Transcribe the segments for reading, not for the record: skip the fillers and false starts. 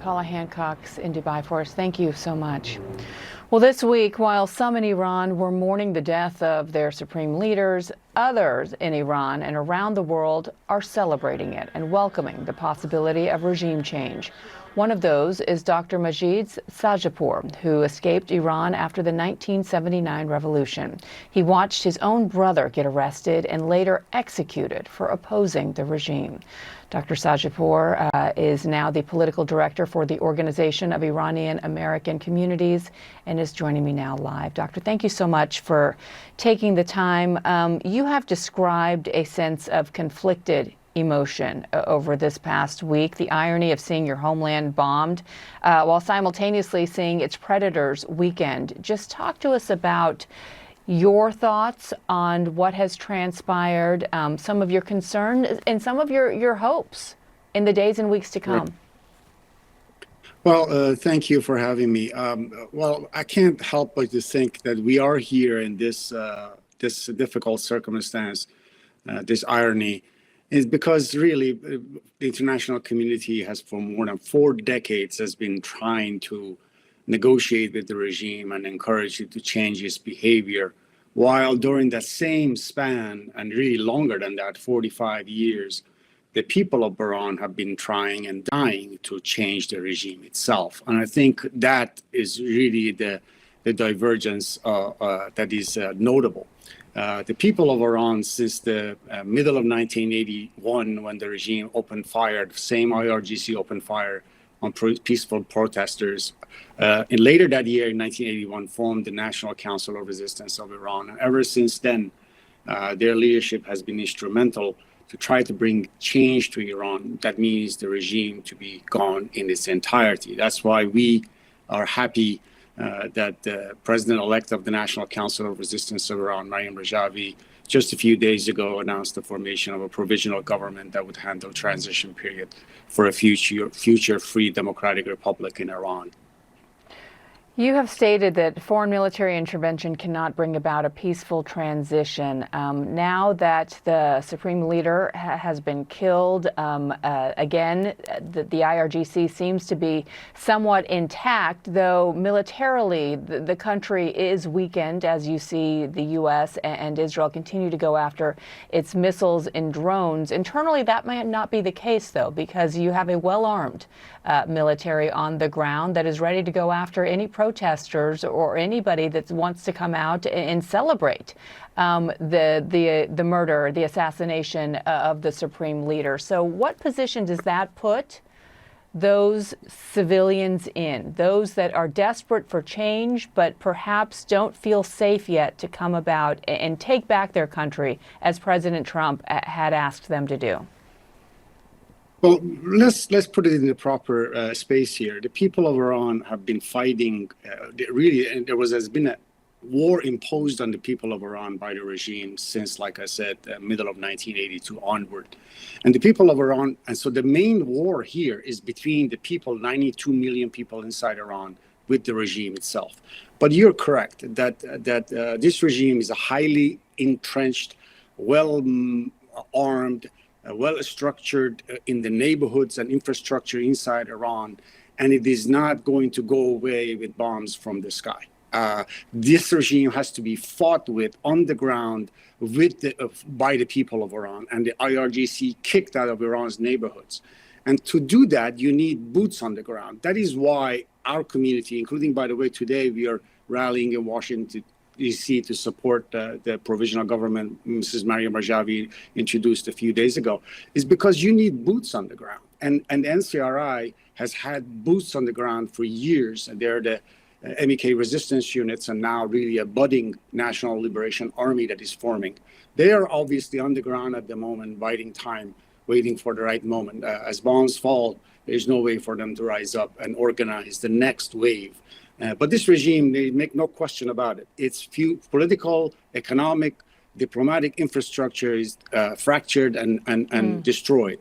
Paula Hancock's in Dubai for us. Thank you so much. Well, this week, while some in Iran were mourning the death of their supreme leaders, others in Iran and around the world are celebrating it and welcoming the possibility of regime change. One of those is Dr. Majid Sadeghpour, who escaped Iran after the 1979 revolution. He watched his own brother get arrested and later executed for opposing the regime. Dr. Sadeghpour is now the political director for the Organization of Iranian American Communities and is joining me now live. Doctor, thank you so much for taking the time. You have described a sense of conflicted emotion over this past week, the irony of seeing your homeland bombed while simultaneously seeing its predators weakened. Just talk to us about your thoughts on what has transpired, some of your concerns and some of your hopes in the days and weeks to come. Well, thank you for having me. Well, I can't help but to think that we are here in this difficult circumstance, this irony, is because really the international community has for more than 4 decades has been trying to negotiate with the regime and encourage it to change its behavior, while during that same span, and really longer than that, 45 years, the people of Iran have been trying and dying to change the regime itself. And I think that is really the divergence that is notable. The people of Iran, since the middle of 1981, when the regime opened fire, the same IRGC opened fire on peaceful protesters, and later that year, in 1981, formed the National Council of Resistance of Iran. And ever since then, their leadership has been instrumental to try to bring change to Iran. That means the regime to be gone in its entirety. That's why we are happy that the president-elect of the National Council of Resistance of Iran, Maryam Rajavi, just a few days ago announced the formation of a provisional government that would handle transition period for a future free democratic republic in Iran. You have stated that foreign military intervention cannot bring about a peaceful transition. Now that the supreme leader has been killed, again, the IRGC seems to be somewhat intact, though militarily the country is weakened, as you see the U.S. and Israel continue to go after its missiles and drones. Internally, that might not be the case, though, because you have a well-armed military on the ground that is ready to go after any protesters or anybody that wants to come out and celebrate the murder, the assassination of the supreme leader. So what position does that put those civilians in, those that are desperate for change but perhaps don't feel safe yet to come about and take back their country as President Trump had asked them to do? Well, let's put it in the proper space here. The people of Iran have been fighting, and has been a war imposed on the people of Iran by the regime since, like I said, middle of 1982 onward. And the people of Iran, and so the main war here is between the people, 92 million people inside Iran, with the regime itself. But you're correct that this regime is a highly entrenched, well-armed, well-structured in the neighborhoods and infrastructure inside Iran, and it is not going to go away with bombs from the sky. This regime has to be fought with on the ground by the people of Iran, and the IRGC kicked out of Iran's neighborhoods. And to do that, you need boots on the ground. That is why our community, including, by the way, today we are rallying in Washington, D.C. to support the provisional government Mrs. Maryam Rajavi introduced a few days ago, is because you need boots on the ground. And NCRI has had boots on the ground for years, and they're the MEK resistance units, and now really a budding National Liberation Army that is forming. They are obviously on the ground at the moment, biding time, waiting for the right moment. As bombs fall, there's no way for them to rise up and organize the next wave. But this regime, they make no question about it. Its political, economic, diplomatic infrastructure is fractured and destroyed.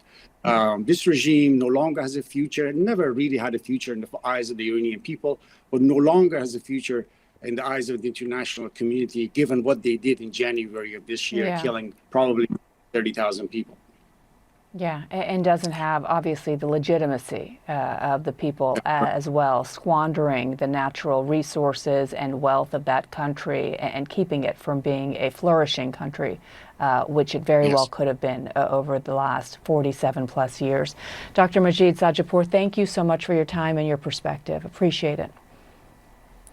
This regime no longer has a future. It never really had a future in the eyes of the Iranian people, but no longer has a future in the eyes of the international community, given what they did in January of this year, killing probably 30,000 people. Yeah, and doesn't have, obviously, the legitimacy of the people as well, squandering the natural resources and wealth of that country and keeping it from being a flourishing country, which it very well could have been over the last 47 plus years. Dr. Majid Sadeghpour, thank you so much for your time and your perspective. Appreciate it.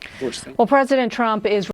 Of course. Well, President Trump is